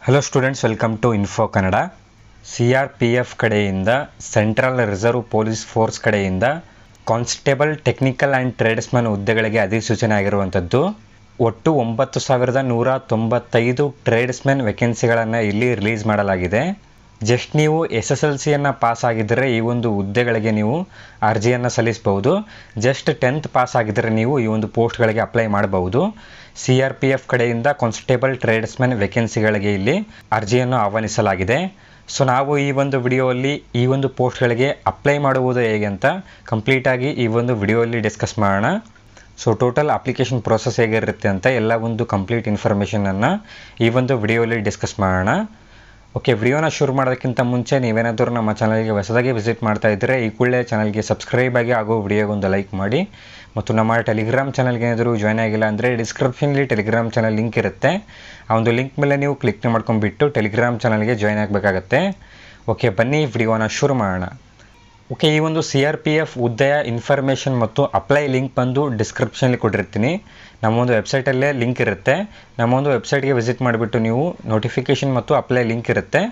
Hello students, welcome to info Kannada. CRPF ಕಡೆಯಿಂದ central reserve police force ಕಡೆಯಿಂದ constable technical and tradesman ಹುದ್ದೆಗಳಿಗೆ ಅಧಿಸೂಚನೆ ಆಗಿರುವಂಥದ್ದು. ಒಟ್ಟು 9,195 ಟ್ರೇಡ್ಸ್ಮನ್ ವೇಕೆನ್ಸಿಗಳನ್ನು ಇಲ್ಲಿ ರಿಲೀಸ್ ಮಾಡಲಾಗಿದೆ. ಜಸ್ಟ್ ನೀವು SSLCಯನ್ನು ಪಾಸ್ ಆಗಿದ್ದರೆ ಈ ಒಂದು ಹುದ್ದೆಗಳಿಗೆ ನೀವು ಅರ್ಜಿಯನ್ನು ಸಲ್ಲಿಸಬಹುದು. ಜಸ್ಟ್ 10th ಪಾಸ್ ಆಗಿದ್ದರೆ ನೀವು ಈ ಒಂದು ಪೋಸ್ಟ್ಗಳಿಗೆ ಅಪ್ಲೈ ಮಾಡಬಹುದು. CRPF ಕಡೆಯಿಂದ ಕಾನ್ಸ್ಟೇಬಲ್ ಟ್ರೇಡ್ಸ್ಮನ್ ವೇಕೆನ್ಸಿಗಳಿಗೆ ಇಲ್ಲಿ ಅರ್ಜಿಯನ್ನು ಆಹ್ವಾನಿಸಲಾಗಿದೆ. ಸೊ ನಾವು ಈ ಒಂದು ವಿಡಿಯೋಲ್ಲಿ ಈ ಒಂದು ಪೋಸ್ಟ್ಗಳಿಗೆ ಅಪ್ಲೈ ಮಾಡುವುದು ಹೇಗೆ ಅಂತ ಕಂಪ್ಲೀಟಾಗಿ ಈ ಒಂದು ವಿಡಿಯೋಲ್ಲಿ ಡಿಸ್ಕಸ್ ಮಾಡೋಣ. ಸೊ ಟೋಟಲ್ ಅಪ್ಲಿಕೇಶನ್ ಪ್ರೋಸೆಸ್ ಹೇಗಿರುತ್ತೆ ಅಂತ ಎಲ್ಲ ಒಂದು ಕಂಪ್ಲೀಟ್ ಇನ್ಫಾರ್ಮೇಷನನ್ನು ಈ ಒಂದು ವಿಡಿಯೋಲಿ ಡಿಸ್ಕಸ್ ಮಾಡೋಣ. ಓಕೆ, ವಿಡಿಯೋನ ಶುರು ಮಾಡೋದಕ್ಕಿಂತ ಮುಂಚೆ ನೀವೇನಾದರೂ ನಮ್ಮ ಚಾನಲ್ಗೆ ಹೊಸದಾಗಿ ವಿಸಿಟ್ ಮಾಡ್ತಾ ಇದ್ದರೆ ಈ ಕೂಡಲೇ ಚಾನಲ್ಗೆ ಸಬ್ಸ್ಕ್ರೈಬ್ ಆಗಿ ಹಾಗೂ ವಿಡಿಯೋಗೊಂದು ಲೈಕ್ ಮಾಡಿ. ಮತ್ತು ನಮ್ಮ ಟೆಲಿಗ್ರಾಮ್ ಚಾನಲ್ಗೆ ಏನಾದರೂ ಜಾಯ್ನ್ ಆಗಿಲ್ಲ ಅಂದರೆ ಡಿಸ್ಕ್ರಿಪ್ಷನ್ಲಿ ಟೆಲಿಗ್ರಾಮ್ ಚಾನಲ್ ಲಿಂಕ್ ಇರುತ್ತೆ. ಆ ಒಂದು ಲಿಂಕ್ ಮೇಲೆ ನೀವು ಕ್ಲಿಕ್ ಮಾಡ್ಕೊಂಡ್ಬಿಟ್ಟು ಟೆಲಿಗ್ರಾಮ್ ಚಾನಲ್ಗೆ ಜಾಯ್ನ್ ಆಗಬೇಕಾಗತ್ತೆ. ಓಕೆ, ಬನ್ನಿ ವಿಡಿಯೋನ ಶುರು ಮಾಡೋಣ. ಓಕೆ, ಈ ಒಂದು CRPF ಹುದ್ದೆಯ ಇನ್ಫಾರ್ಮೇಷನ್ ಮತ್ತು ಅಪ್ಲೈ ಲಿಂಕ್ ಬಂದು ಡಿಸ್ಕ್ರಿಪ್ಷನಲ್ಲಿ ಕೊಟ್ಟಿರ್ತೀನಿ. ನಮ್ಮ ಒಂದು ವೆಬ್ಸೈಟಲ್ಲೇ ಲಿಂಕ್ ಇರುತ್ತೆ. ನಮ್ಮ ಒಂದು ವೆಬ್ಸೈಟ್ಗೆ ವಿಸಿಟ್ ಮಾಡಿಬಿಟ್ಟು ನೀವು ನೋಟಿಫಿಕೇಷನ್ ಮತ್ತು ಅಪ್ಲೈ ಲಿಂಕ್ ಇರುತ್ತೆ.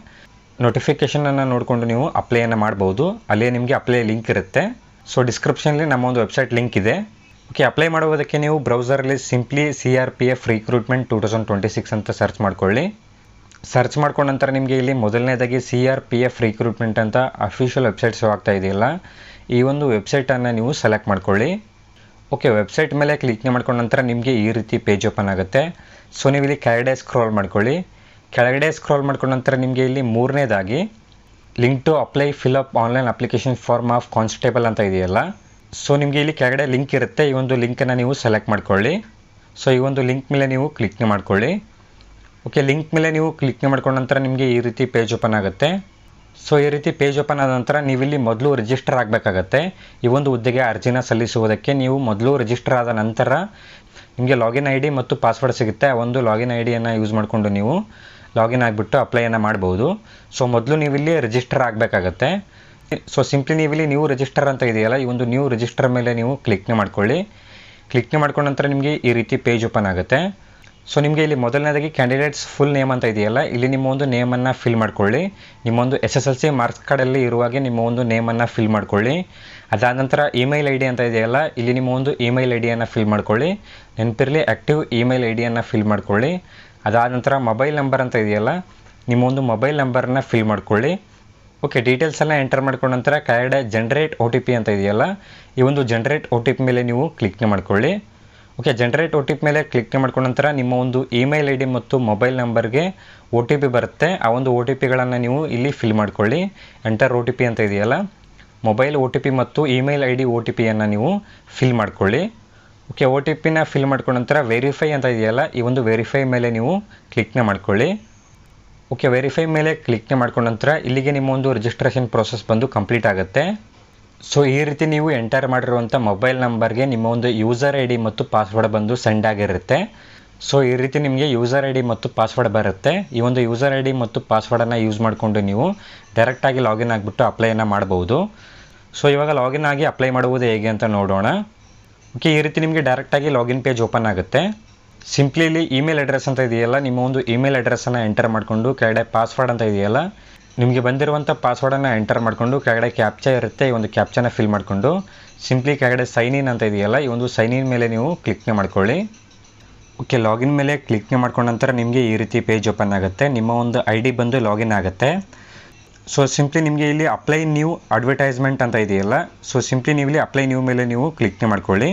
ನೋಟಿಫಿಕೇಷನನ್ನು ನೋಡಿಕೊಂಡು ನೀವು ಅಪ್ಲೈಯನ್ನು ಮಾಡ್ಬೋದು. ಅಲ್ಲೇ ನಿಮಗೆ ಅಪ್ಲೈ ಲಿಂಕ್ ಇರುತ್ತೆ. ಸೊ ಡಿಸ್ಕ್ರಿಪ್ಷನಲ್ಲಿ ನಮ್ಮ ಒಂದು ವೆಬ್ಸೈಟ್ ಲಿಂಕ್ ಇದೆ. ಓಕೆ, ಅಪ್ಲೈ ಮಾಡುವುದಕ್ಕೆ ನೀವು ಬ್ರೌಸರಲ್ಲಿ ಸಿಂಪ್ಲಿ CRPF ರಿಕ್ರೂಟ್ಮೆಂಟ್ 2026 ಅಂತ ಸರ್ಚ್ ಮಾಡ್ಕೊಳ್ಳಿ. ಸರ್ಚ್ ಮಾಡ್ಕೊಂಡ ನಂತರ ನಿಮಗೆ ಇಲ್ಲಿ ಮೊದಲನೇದಾಗಿ CRPF ರಿಕ್ರೂಟ್ಮೆಂಟ್ ಅಂತ ಅಫಿಷಿಯಲ್ ವೆಬ್ಸೈಟ್ ಶೋ ಆಗ್ತಾ ಇದೆಯಲ್ಲ, ಈ ಒಂದು ವೆಬ್ಸೈಟನ್ನು ನೀವು ಸೆಲೆಕ್ಟ್ ಮಾಡ್ಕೊಳ್ಳಿ. ಓಕೆ, ವೆಬ್ಸೈಟ್ ಮೇಲೆ ಕ್ಲಿಕ್ ಮಾಡ್ಕೊಂಡ ನಂತರ ನಿಮಗೆ ಈ ರೀತಿ ಪೇಜ್ ಓಪನ್ ಆಗುತ್ತೆ. ಸೊ ನೀವು ಇಲ್ಲಿ ಕೆಳಗಡೆ ಸ್ಕ್ರೋಲ್ ಮಾಡ್ಕೊಳ್ಳಿ. ಕೆಳಗಡೆ ಸ್ಕ್ರೋಲ್ ಮಾಡ್ಕೊಂಡ ನಂತರ ನಿಮಗೆ ಇಲ್ಲಿ ಮೂರನೇದಾಗಿ link to apply fill up online application form of constable ಅಂತ ಇದೆಯಲ್ಲ, ಸೊ ನಿಮಗೆ ಇಲ್ಲಿ ಕೆಳಗಡೆ ಲಿಂಕ್ ಇರುತ್ತೆ. ಈ ಒಂದು ಲಿಂಕನ್ನು ನೀವು ಸೆಲೆಕ್ಟ್ ಮಾಡ್ಕೊಳ್ಳಿ. ಸೊ ಈ ಒಂದು ಲಿಂಕ್ ಮೇಲೆ ನೀವು ಕ್ಲಿಕ್ ಮಾಡ್ಕೊಳ್ಳಿ. ಓಕೆ, ಲಿಂಕ್ ಮೇಲೆ ನೀವು ಕ್ಲಿಕ್ ಮಾಡ್ಕೊಂಡ ನಂತರ ನಿಮಗೆ ಈ ರೀತಿ ಪೇಜ್ ಓಪನ್ ಆಗುತ್ತೆ. ಸೊ ಈ ರೀತಿ ಪೇಜ್ ಓಪನ್ ಆದ ನಂತರ ನೀವಿಲ್ಲಿ ಮೊದಲು ರಿಜಿಸ್ಟರ್ ಆಗಬೇಕಾಗತ್ತೆ. ಈ ಒಂದು ಹುದ್ದೆಗೆ ಅರ್ಜಿನ ಸಲ್ಲಿಸುವುದಕ್ಕೆ ನೀವು ಮೊದಲು ರಿಜಿಸ್ಟರ್ ಆದ ನಂತರ ನಿಮಗೆ ಲಾಗಿನ್ ID ಮತ್ತು ಪಾಸ್ವರ್ಡ್ ಸಿಗುತ್ತೆ. ಆ ಒಂದು ಲಾಗಿನ್ IDಯನ್ನು ಯೂಸ್ ಮಾಡಿಕೊಂಡು ನೀವು ಲಾಗಿನ್ ಆಗಿಬಿಟ್ಟು ಅಪ್ಲೈಯನ್ನು ಮಾಡ್ಬೋದು. ಸೊ ಮೊದಲು ನೀವಿಲ್ಲಿ ರಿಜಿಸ್ಟರ್ ಆಗಬೇಕಾಗತ್ತೆ. ಸೊ ಸಿಂಪ್ಲಿ ನೀವಿಲ್ಲಿ ನ್ಯೂ ರಿಜಿಸ್ಟರ್ ಅಂತ ಇದೆಯಲ್ಲ, ಈ ಒಂದು ನ್ಯೂ ರಿಜಿಸ್ಟರ್ ಮೇಲೆ ನೀವು ಕ್ಲಿಕ್ ಮಾಡ್ಕೊಳ್ಳಿ. ಕ್ಲಿಕ್ ಮಾಡ್ಕೊಂಡ ನಂತರ ನಿಮಗೆ ಈ ರೀತಿ ಪೇಜ್ ಓಪನ್ ಆಗುತ್ತೆ. ಸೊ ನಿಮಗೆ ಇಲ್ಲಿ ಮೊದಲನೇದಾಗಿ ಕ್ಯಾಂಡಿಡೇಟ್ಸ್ ಫುಲ್ ನೇಮ್ ಅಂತ ಇದೆಯಲ್ಲ, ಇಲ್ಲಿ ನಿಮ್ಮ ಒಂದು ನೇಮನ್ನು ಫಿಲ್ ಮಾಡ್ಕೊಳ್ಳಿ. ನಿಮ್ಮ ಒಂದು SSLC ಮಾರ್ಕ್ಸ್ ಕಾರ್ಡಲ್ಲಿ ಇರುವಾಗೆ ನಿಮ್ಮ ಒಂದು ನೇಮನ್ನು ಫಿಲ್ ಮಾಡ್ಕೊಳ್ಳಿ. ಅದಾದ ನಂತರ ಇಮೇಲ್ ID ಅಂತ ಇದೆಯಲ್ಲ, ಇಲ್ಲಿ ನಿಮ್ಮ ಒಂದು ಇಮೇಲ್ IDಯನ್ನು ಫಿಲ್ ಮಾಡ್ಕೊಳ್ಳಿ. ನೆನಪಿರಲಿ, ಆ್ಯಕ್ಟಿವ್ ಇಮೇಲ್ IDಯನ್ನು ಫಿಲ್ ಮಾಡ್ಕೊಳ್ಳಿ. ಅದಾದ ನಂತರ ಮೊಬೈಲ್ ನಂಬರ್ ಅಂತ ಇದೆಯಲ್ಲ, ನಿಮ್ಮ ಒಂದು ಮೊಬೈಲ್ ನಂಬರನ್ನ ಫಿಲ್ ಮಾಡ್ಕೊಳ್ಳಿ. ಓಕೆ, ಡೀಟೇಲ್ಸೆಲ್ಲ ಎಂಟರ್ ಮಾಡ್ಕೊಂಡ ನಂತರ ಕೆಳಗಡೆ ಜನರೇಟ್ OTP ಅಂತ ಇದೆಯಲ್ಲ, ಈ ಒಂದು ಜನರೇಟ್ OTP ಮೇಲೆ ನೀವು ಕ್ಲಿಕ್ ಮಾಡ್ಕೊಳ್ಳಿ. ಓಕೆ, ಜನರೇಟ್ OTP ಮೇಲೆ ಕ್ಲಿಕ್ ಮಾಡ್ಕೊಂಡ ನಂತರ ನಿಮ್ಮ ಒಂದು ಇಮೇಲ್ ID ಮತ್ತು ಮೊಬೈಲ್ ನಂಬರ್ಗೆ OTP ಬರುತ್ತೆ. ಆ ಒಂದು OTPಗಳನ್ನು ನೀವು ಇಲ್ಲಿ ಫಿಲ್ ಮಾಡ್ಕೊಳ್ಳಿ. ಎಂಟರ್ OTP ಅಂತ ಇದೆಯಲ್ಲ, ಮೊಬೈಲ್ OTP ಮತ್ತು ಇಮೇಲ್ ID OTPಯನ್ನು ನೀವು ಫಿಲ್ ಮಾಡ್ಕೊಳ್ಳಿ. ಓಕೆ, OTPನ ಫಿಲ್ ಮಾಡ್ಕೊಂಡ ನಂತರ ವೆರಿಫೈ ಅಂತ ಇದೆಯಲ್ಲ, ಈ ಒಂದು ವೆರಿಫೈ ಮೇಲೆ ನೀವು ಕ್ಲಿಕ್ ಮಾಡ್ಕೊಳ್ಳಿ. ಓಕೆ, ವೆರಿಫೈ ಮೇಲೆ ಕ್ಲಿಕ್ ಮಾಡ್ಕೊಂಡ ನಂತರ ಇಲ್ಲಿಗೆ ನಿಮ್ಮ ಒಂದು ರಿಜಿಸ್ಟ್ರೇಷನ್ ಪ್ರೋಸೆಸ್ ಬಂದು ಕಂಪ್ಲೀಟ್ ಆಗುತ್ತೆ. ಸೊ ಈ ರೀತಿ ನೀವು ಎಂಟರ್ ಮಾಡಿರುವಂಥ ಮೊಬೈಲ್ ನಂಬರ್ಗೆ ನಿಮ್ಮ ಒಂದು ಯೂಸರ್ ID ಮತ್ತು ಪಾಸ್ವರ್ಡ್ ಬಂದು ಸೆಂಡ್ ಆಗಿರುತ್ತೆ. ಸೊ ಈ ರೀತಿ ನಿಮಗೆ ಯೂಸರ್ ID ಮತ್ತು ಪಾಸ್ವರ್ಡ್ ಬರುತ್ತೆ. ಈ ಒಂದು ಯೂಸರ್ ID ಮತ್ತು ಪಾಸ್ವರ್ಡನ್ನು ಯೂಸ್ ಮಾಡಿಕೊಂಡು ನೀವು ಡೈರೆಕ್ಟಾಗಿ ಲಾಗಿನ್ ಆಗಿಬಿಟ್ಟು ಅಪ್ಲೈಯನ್ನು ಮಾಡ್ಬೋದು. ಸೊ ಇವಾಗ ಲಾಗಿನ್ ಆಗಿ ಅಪ್ಲೈ ಮಾಡುವುದು ಹೇಗೆ ಅಂತ ನೋಡೋಣ. ಓಕೆ, ಈ ರೀತಿ ನಿಮಗೆ ಡೈರೆಕ್ಟಾಗಿ ಲಾಗಿನ್ ಪೇಜ್ ಓಪನ್ ಆಗುತ್ತೆ. ಸಿಂಪ್ಲಿ ಇಲ್ಲಿ ಇಮೇಲ್ ಅಡ್ರೆಸ್ ಅಂತ ಇದೆಯಲ್ಲ, ನಿಮ್ಮ ಒಂದು ಇಮೇಲ್ ಅಡ್ರೆಸ್ಸನ್ನು ಎಂಟರ್ ಮಾಡಿಕೊಂಡು ಕೆಳಗಡೆ ಪಾಸ್ವರ್ಡ್ ಅಂತ ಇದೆಯಲ್ಲ, ನಿಮಗೆ ಬಂದಿರುವಂಥ ಪಾಸ್ವರ್ಡನ್ನು ಎಂಟರ್ ಮಾಡಿಕೊಂಡು ಕೆಳಗಡೆ ಕ್ಯಾಪ್ಚಾ ಇರುತ್ತೆ, ಈ ಒಂದು ಕ್ಯಾಪ್ಚಾನ ಫಿಲ್ ಮಾಡಿಕೊಂಡು ಸಿಂಪ್ಲಿ ಕೆಳಗಡೆ ಸೈನ್ ಇನ್ ಅಂತ ಇದೆಯಲ್ಲ, ಈ ಒಂದು ಸೈನ್ ಇನ್ ಮೇಲೆ ನೀವು ಕ್ಲಿಕ್ ಮಾಡ್ಕೊಳ್ಳಿ. ಓಕೆ, ಲಾಗಿನ್ ಮೇಲೆ ಕ್ಲಿಕ್ ಮಾಡ್ಕೊಂಡ ನಂತರ ನಿಮಗೆ ಈ ರೀತಿ ಪೇಜ್ ಓಪನ್ ಆಗುತ್ತೆ. ನಿಮ್ಮ ಒಂದು ID ಬಂದು ಲಾಗಿನ್ ಆಗುತ್ತೆ. ಸೊ ಸಿಂಪ್ಲಿ ನಿಮಗೆ ಇಲ್ಲಿ ಅಪ್ಲೈ ನ್ಯೂ ಅಡ್ವರ್ಟೈಸ್ಮೆಂಟ್ ಅಂತ ಇದೆಯಲ್ಲ, ಸೊ ಸಿಂಪ್ಲಿ ನೀವು ಇಲ್ಲಿ ಅಪ್ಲೈ ನ್ಯೂ ಮೇಲೆ ನೀವು ಕ್ಲಿಕ್ ಮಾಡ್ಕೊಳ್ಳಿ.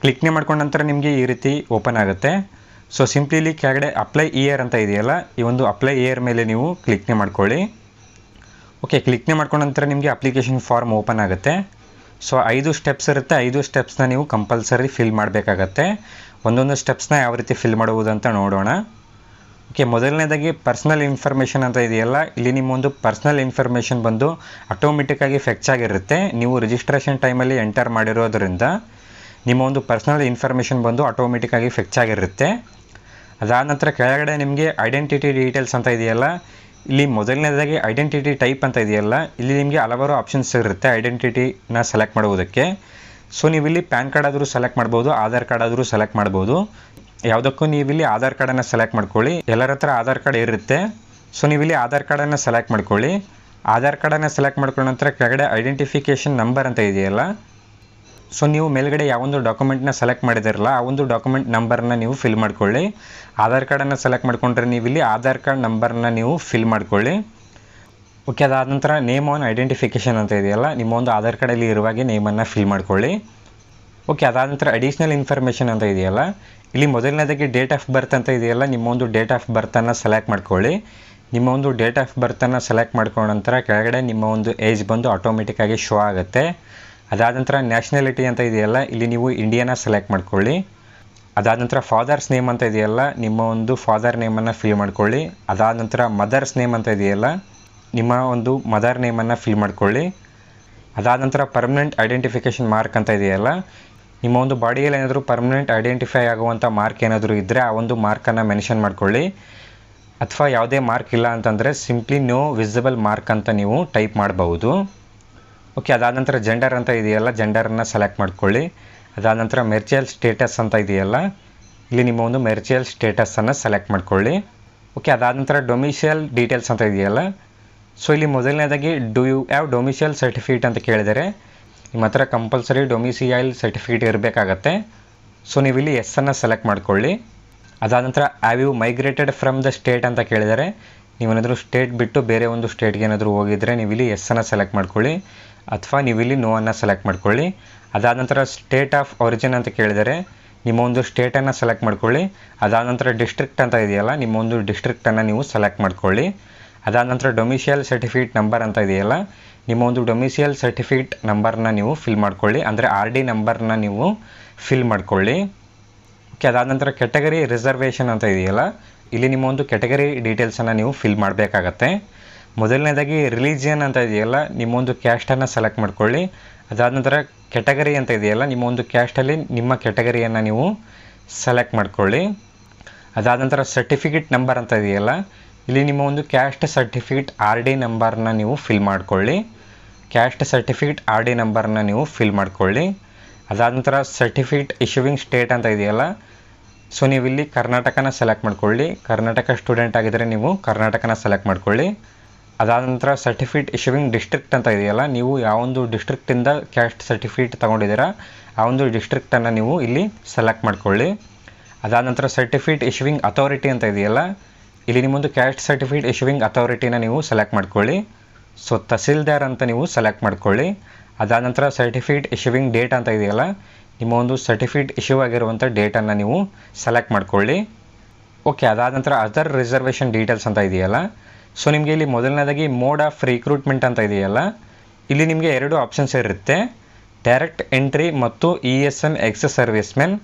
ಕ್ಲಿಕ್ ಮಾಡ್ಕೊಂಡ ನಂತರ ನಿಮಗೆ ಈ ರೀತಿ ಓಪನ್ ಆಗುತ್ತೆ. ಸೊ ಸಿಂಪ್ಲಿ ಇಲ್ಲಿ ಕೆಳಗಡೆ ಅಪ್ಲೈ ಇಯರ್ ಅಂತ ಇದೆಯಲ್ಲ, ಈ ಒಂದು ಅಪ್ಲೈ ಇಯರ್ ಮೇಲೆ ನೀವು ಕ್ಲಿಕ್ ಮಾಡ್ಕೊಳ್ಳಿ. ಓಕೆ, ಕ್ಲಿಕ್ ಮಾಡ್ಕೊಂಡ ನಂತರ ನಿಮಗೆ ಅಪ್ಲಿಕೇಶನ್ ಫಾರ್ಮ್ ಓಪನ್ ಆಗುತ್ತೆ. ಸೊ 5 ಸ್ಟೆಪ್ಸ್ ಇರುತ್ತೆ. 5 ಸ್ಟೆಪ್ಸ್ನ ನೀವು ಕಂಪಲ್ಸರಿ ಫಿಲ್ ಮಾಡಬೇಕಾಗತ್ತೆ. ಒಂದೊಂದು ಸ್ಟೆಪ್ಸ್ನ ಯಾವ ರೀತಿ ಫಿಲ್ ಮಾಡುವುದು ಅಂತ ನೋಡೋಣ. ಓಕೆ, ಮೊದಲನೇದಾಗಿ ಪರ್ಸ್ನಲ್ ಇನ್ಫಾರ್ಮೇಷನ್ ಅಂತ ಇದೆಯಲ್ಲ, ಇಲ್ಲಿ ನಿಮ್ಮ ಒಂದು ಪರ್ಸ್ನಲ್ ಇನ್ಫಾರ್ಮೇಷನ್ ಬಂದು ಆಟೋಮೆಟಿಕ್ಕಾಗಿ ಫೆಚ್ ಆಗಿರುತ್ತೆ. ನೀವು ರಿಜಿಸ್ಟ್ರೇಷನ್ ಟೈಮಲ್ಲಿ ಎಂಟರ್ ಮಾಡಿರೋದ್ರಿಂದ ನಿಮ್ಮ ಒಂದು ಪರ್ಸ್ನಲ್ ಇನ್ಫಾರ್ಮೇಷನ್ ಬಂದು ಆಟೋಮೆಟಿಕ್ಕಾಗಿ ಫೆಚ್ ಆಗಿರುತ್ತೆ. ಅದಾದ ನಂತರ ಕೆಳಗಡೆ ನಿಮಗೆ ಐಡೆಂಟಿಟಿ ಡೀಟೇಲ್ಸ್ ಅಂತ ಇದೆಯಲ್ಲ, ಇಲ್ಲಿ ಮೊದಲನೇದಾಗಿ ಐಡೆಂಟಿಟಿ ಟೈಪ್ ಅಂತ ಇದೆಯಲ್ಲ, ಇಲ್ಲಿ ನಿಮಗೆ ಹಲವಾರು ಆಪ್ಷನ್ಸ್ ಇರುತ್ತೆ ಐಡೆಂಟಿಟಿನ ಸೆಲೆಕ್ಟ್ ಮಾಡುವುದಕ್ಕೆ. ಸೊ ನೀವು ಇಲ್ಲಿ ಪ್ಯಾನ್ ಕಾರ್ಡ್ ಆದರೂ ಸೆಲೆಕ್ಟ್ ಮಾಡ್ಬೋದು, ಆಧಾರ್ ಕಾರ್ಡ್ ಆದರೂ ಸೆಲೆಕ್ಟ್ ಮಾಡ್ಬೋದು. ಯಾವುದಕ್ಕೂ ನೀವಿಲ್ಲಿ ಆಧಾರ್ ಕಾರ್ಡನ್ನು ಸೆಲೆಕ್ಟ್ ಮಾಡ್ಕೊಳ್ಳಿ. ಎಲ್ಲರ ಹತ್ರ ಆಧಾರ್ ಕಾರ್ಡ್ ಇರುತ್ತೆ. ಸೊ ನೀವಿಲ್ಲಿ ಆಧಾರ್ ಕಾರ್ಡನ್ನು ಸೆಲೆಕ್ಟ್ ಮಾಡ್ಕೊಳ್ಳಿ. ಆಧಾರ್ ಕಾರ್ಡನ್ನು ಸೆಲೆಕ್ಟ್ ಮಾಡ್ಕೊಂಡ ನಂತರ ಕೆಳಗಡೆ ಐಡೆಂಟಿಫಿಕೇಷನ್ ನಂಬರ್ ಅಂತ ಇದೆಯಲ್ಲ, ಸೊ ನೀವು ಮೇಲ್ಗಡೆ ಯಾವೊಂದು ಡಾಕ್ಯುಮೆಂಟ್ನ ಸೆಲೆಕ್ಟ್ ಮಾಡಿದಿರಲ್ಲ ಆ ಒಂದು ಡಾಕ್ಯುಮೆಂಟ್ ನಂಬರ್ನ ನೀವು ಫಿಲ್ ಮಾಡ್ಕೊಳ್ಳಿ. ಆಧಾರ್ ಕಾರ್ಡನ್ನು ಸೆಲೆಕ್ಟ್ ಮಾಡ್ಕೊಂಡ್ರೆ ನೀವಿಲ್ಲಿ ಆಧಾರ್ ಕಾರ್ಡ್ ನಂಬರ್ನ ನೀವು ಫಿಲ್ ಮಾಡ್ಕೊಳ್ಳಿ. ಓಕೆ, ಅದಾದ ನಂತರ ನೇಮ್ ಆನ್ ಐಡೆಂಟಿಫಿಕೇಷನ್ ಅಂತ ಇದೆಯಲ್ಲ, ನಿಮ್ಮ ಒಂದು ಆಧಾರ್ ಕಾರ್ಡಲ್ಲಿ ಇರುವಾಗೆ ನೇಮನ್ನು ಫಿಲ್ ಮಾಡ್ಕೊಳ್ಳಿ. ಓಕೆ, ಅದಾದ ನಂತರ ಅಡಿಷ್ನಲ್ ಇನ್ಫಾರ್ಮೇಷನ್ ಅಂತ ಇದೆಯಲ್ಲ, ಇಲ್ಲಿ ಮೊದಲನೇದಾಗಿ ಡೇಟ್ ಆಫ್ ಬರ್ತ್ ಅಂತ ಇದೆಯಲ್ಲ, ನಿಮ್ಮ ಒಂದು ಡೇಟ್ ಆಫ್ ಬರ್ತನ್ನು ಸೆಲೆಕ್ಟ್ ಮಾಡ್ಕೊಳ್ಳಿ. ನಿಮ್ಮ ಒಂದು ಡೇಟ್ ಆಫ್ ಬರ್ತನ್ನು ಸೆಲೆಕ್ಟ್ ಮಾಡ್ಕೊಂಡ ನಂತರ ಕೆಳಗಡೆ ನಿಮ್ಮ ಒಂದು ಏಜ್ ಬಂದು ಆಟೋಮೆಟಿಕ್ಕಾಗಿ ಶೋ ಆಗುತ್ತೆ. ಅದಾದ ನಂತರ ನ್ಯಾಷನಾಲಿಟಿ ಅಂತ ಇದೆಯಲ್ಲ, ಇಲ್ಲಿ ನೀವು ಇಂಡಿಯಾನ ಸೆಲೆಕ್ಟ್ ಮಾಡ್ಕೊಳ್ಳಿ. ಅದಾದ ನಂತರ ಫಾದರ್ಸ್ ನೇಮ್ ಅಂತ ಇದೆಯಲ್ಲ, ನಿಮ್ಮ ಒಂದು ಫಾದರ್ ನೇಮನ್ನು ಫಿಲ್ ಮಾಡ್ಕೊಳ್ಳಿ. ಅದಾದ ನಂತರ ಮದರ್ಸ್ ನೇಮ್ ಅಂತ ಇದೆಯಲ್ಲ, ನಿಮ್ಮ ಒಂದು ಮದರ್ ನೇಮನ್ನು ಫಿಲ್ ಮಾಡ್ಕೊಳ್ಳಿ. ಅದಾದ ನಂತರ ಪರ್ಮನೆಂಟ್ ಐಡೆಂಟಿಫಿಕೇಷನ್ ಮಾರ್ಕ್ ಅಂತ ಇದೆಯಲ್ಲ, ನಿಮ್ಮ ಒಂದು ಬಾಡಿಯಲ್ಲಿ ಏನಾದರೂ ಪರ್ಮನೆಂಟ್ ಐಡೆಂಟಿಫೈ ಆಗುವಂಥ ಮಾರ್ಕ್ ಏನಾದರೂ ಇದ್ದರೆ ಆ ಒಂದು ಮಾರ್ಕನ್ನು ಮೆನ್ಷನ್ ಮಾಡ್ಕೊಳ್ಳಿ. ಅಥವಾ ಯಾವುದೇ ಮಾರ್ಕ್ ಇಲ್ಲ ಅಂತಂದರೆ ಸಿಂಪ್ಲಿ ನೋ ವಿಸಿಬಲ್ ಮಾರ್ಕ್ ಅಂತ ನೀವು ಟೈಪ್ ಮಾಡಬಹುದು. ಓಕೆ, ಅದಾದ ನಂತರ ಜೆಂಡರ್ ಅಂತ ಇದೆಯಲ್ಲ, ಜೆಂಡರನ್ನು ಸೆಲೆಕ್ಟ್ ಮಾಡ್ಕೊಳ್ಳಿ. ಅದಾದ ನಂತರ ಮೆರಿಟಲ್ ಸ್ಟೇಟಸ್ ಅಂತ ಇದೆಯಲ್ಲ, ಇಲ್ಲಿ ನಿಮ್ಮ ಒಂದು ಮೆರಿಟಲ್ ಸ್ಟೇಟಸನ್ನು ಸೆಲೆಕ್ಟ್ ಮಾಡ್ಕೊಳ್ಳಿ. ಓಕೆ, ಅದಾದ ನಂತರ ಡೊಮಿಷಿಯಲ್ ಡೀಟೇಲ್ಸ್ ಅಂತ ಇದೆಯಲ್ಲ, ಸೊ ಇಲ್ಲಿ ಮೊದಲನೇದಾಗಿ do you have domicile certificate ಅಂತ ಕೇಳಿದರೆ ನಿಮ್ಮ ಹತ್ರ ಕಂಪಲ್ಸರಿ ಡೊಮಿಸಿಯಲ್ ಸರ್ಟಿಫಿಕೇಟ್ ಇರಬೇಕಾಗತ್ತೆ. ಸೊ ನೀವಿಲ್ಲಿ ಎಸ್ಸನ್ನು ಸೆಲೆಕ್ಟ್ ಮಾಡ್ಕೊಳ್ಳಿ. ಅದಾದ ನಂತರ have you migrated from the state ಅಂತ ಕೇಳಿದರೆ ನೀವೇನಾದರೂ ಸ್ಟೇಟ್ ಬಿಟ್ಟು ಬೇರೆ ಒಂದು ಸ್ಟೇಟ್ಗೆ ಏನಾದರೂ ಹೋಗಿದರೆ ನೀವಿಲ್ಲಿ ಎಸ್ಸನ್ನು ಸೆಲೆಕ್ಟ್ ಮಾಡ್ಕೊಳ್ಳಿ. ಅಥವಾ ನೀವಿಲ್ಲಿ ನೋ ಅನ್ನು ಸೆಲೆಕ್ಟ್ ಮಾಡ್ಕೊಳ್ಳಿ. ಅದಾದ ನಂತರ ಸ್ಟೇಟ್ ಆಫ್ ಒರಿಜಿನ್ ಅಂತ ಕೇಳಿದರೆ ನಿಮ್ಮ ಒಂದು ಸ್ಟೇಟನ್ನು ಸೆಲೆಕ್ಟ್ ಮಾಡ್ಕೊಳ್ಳಿ. ಅದಾದ ನಂತರ ಡಿಸ್ಟ್ರಿಕ್ಟ್ ಅಂತ ಇದೆಯಲ್ಲ, ನಿಮ್ಮ ಒಂದು ಡಿಸ್ಟ್ರಿಕ್ಟನ್ನು ನೀವು ಸೆಲೆಕ್ಟ್ ಮಾಡ್ಕೊಳ್ಳಿ. ಅದಾದ ನಂತರ ಡೊಮಿಷಿಯಲ್ ಸರ್ಟಿಫಿಕೇಟ್ ನಂಬರ್ ಅಂತ ಇದೆಯಲ್ಲ, ನಿಮ್ಮ ಒಂದು ಡೊಮಿಷಿಯಲ್ ಸರ್ಟಿಫಿಕೇಟ್ ನಂಬರ್ನ ನೀವು ಫಿಲ್ ಮಾಡ್ಕೊಳ್ಳಿ, ಅಂದರೆ RD ನಂಬರ್ನ ನೀವು ಫಿಲ್ ಮಾಡ್ಕೊಳ್ಳಿ. ಓಕೆ, ಅದಾದ ನಂತರ ಕೆಟಗರಿ ರಿಸರ್ವೇಷನ್ ಅಂತ ಇದೆಯಲ್ಲ, ಇಲ್ಲಿ ನಿಮ್ಮ ಒಂದು ಕೆಟಗರಿ ಡೀಟೇಲ್ಸನ್ನು ನೀವು ಫಿಲ್ ಮಾಡಬೇಕಾಗತ್ತೆ. ಮೊದಲನೇದಾಗಿ ರಿಲಿಜಿಯನ್ ಅಂತ ಇದೆಯಲ್ಲ, ನಿಮ್ಮ ಒಂದು ಕ್ಯಾಸ್ಟನ್ನು ಸೆಲೆಕ್ಟ್ ಮಾಡ್ಕೊಳ್ಳಿ. ಅದಾದ ನಂತರ ಕೆಟಗರಿ ಅಂತ ಇದೆಯಲ್ಲ, ನಿಮ್ಮ ಒಂದು ಕ್ಯಾಸ್ಟಲ್ಲಿ ನಿಮ್ಮ ಕೆಟಗರಿಯನ್ನು ನೀವು ಸೆಲೆಕ್ಟ್ ಮಾಡ್ಕೊಳ್ಳಿ. ಅದಾದ ನಂತರ ಸರ್ಟಿಫಿಕೇಟ್ ನಂಬರ್ ಅಂತ ಇದೆಯಲ್ಲ, ಇಲ್ಲಿ ನಿಮ್ಮ ಒಂದು ಕ್ಯಾಸ್ಟ್ ಸರ್ಟಿಫಿಕೇಟ್ RD ನಂಬರ್ನ ನೀವು ಫಿಲ್ ಮಾಡ್ಕೊಳ್ಳಿ. ಕ್ಯಾಸ್ಟ್ ಸರ್ಟಿಫಿಕೇಟ್ RD ನಂಬರ್ನ ನೀವು ಫಿಲ್ ಮಾಡ್ಕೊಳ್ಳಿ. ಅದಾದ ನಂತರ ಸರ್ಟಿಫಿಕೇಟ್ ಇಶ್ಯೂವಿಂಗ್ ಸ್ಟೇಟ್ ಅಂತ ಇದೆಯಲ್ಲ, ಸೊ ನೀವು ಇಲ್ಲಿ ಕರ್ನಾಟಕನ ಸೆಲೆಕ್ಟ್ ಮಾಡ್ಕೊಳ್ಳಿ. ಕರ್ನಾಟಕ ಸ್ಟೂಡೆಂಟ್ ಆಗಿದ್ದರೆ ನೀವು ಕರ್ನಾಟಕನ ಸೆಲೆಕ್ಟ್ ಮಾಡ್ಕೊಳ್ಳಿ. ಅದಾದ ನಂತರ ಸರ್ಟಿಫಿಕೇಟ್ ಇಶ್ಯೂವಿಂಗ್ ಡಿಸ್ಟ್ರಿಕ್ಟ್ ಅಂತ ಇದೆಯಲ್ಲ, ನೀವು ಯಾವೊಂದು ಡಿಸ್ಟ್ರಿಕ್ಟಿಂದ ಕ್ಯಾಸ್ಟ್ ಸರ್ಟಿಫಿಕೇಟ್ ತೊಗೊಂಡಿದ್ದೀರಾ ಆ ಒಂದು ಡಿಸ್ಟ್ರಿಕ್ಟನ್ನು ನೀವು ಇಲ್ಲಿ ಸೆಲೆಕ್ಟ್ ಮಾಡ್ಕೊಳ್ಳಿ. ಅದಾದ ನಂತರ ಸರ್ಟಿಫಿಕೇಟ್ ಇಶ್ಯೂವಿಂಗ್ ಅಥಾರಿಟಿ ಅಂತ ಇದೆಯಲ್ಲ, ಇಲ್ಲಿ ನಿಮ್ಮೊಂದು ಕ್ಯಾಸ್ಟ್ ಸರ್ಟಿಫಿಕೇಟ್ ಇಶ್ಯೂವಿಂಗ್ ಅಥಾರಿಟಿನ ನೀವು ಸೆಲೆಕ್ಟ್ ಮಾಡ್ಕೊಳ್ಳಿ. ಸೊ ತಹಸೀಲ್ದಾರ್ ಅಂತ ನೀವು ಸೆಲೆಕ್ಟ್ ಮಾಡ್ಕೊಳ್ಳಿ. ಅದಾದ ನಂತರ ಸರ್ಟಿಫಿಕೇಟ್ ಇಶ್ಯೂವಿಂಗ್ ಡೇಟ್ ಅಂತ ಇದೆಯಲ್ಲ, ನಿಮ್ಮ ಒಂದು ಸರ್ಟಿಫಿಕೇಟ್ ಇಶ್ಯೂ ಆಗಿರುವಂಥ ಡೇಟನ್ನು ನೀವು ಸೆಲೆಕ್ಟ್ ಮಾಡ್ಕೊಳ್ಳಿ. ಓಕೆ, ಅದಾದ ನಂತರ ಅದರ್ ರಿಸರ್ವೇಷನ್ ಡೀಟೇಲ್ಸ್ ಅಂತ ಇದೆಯಲ್ಲ, ಸೊ ನಿಮಗೆ ಇಲ್ಲಿ ಮೊದಲನೇದಾಗಿ ಮೋಡ್ ಆಫ್ ರಿಕ್ರೂಟ್ಮೆಂಟ್ ಅಂತ ಇದೆಯಲ್ಲ, ಇಲ್ಲಿ ನಿಮಗೆ 2 ಆಪ್ಷನ್ಸ್ ಇರುತ್ತೆ, ಡೈರೆಕ್ಟ್ ಎಂಟ್ರಿ ಮತ್ತು ESN ಎಕ್ಸ್ ಸರ್ವಿಸ್ ಮೆನ್.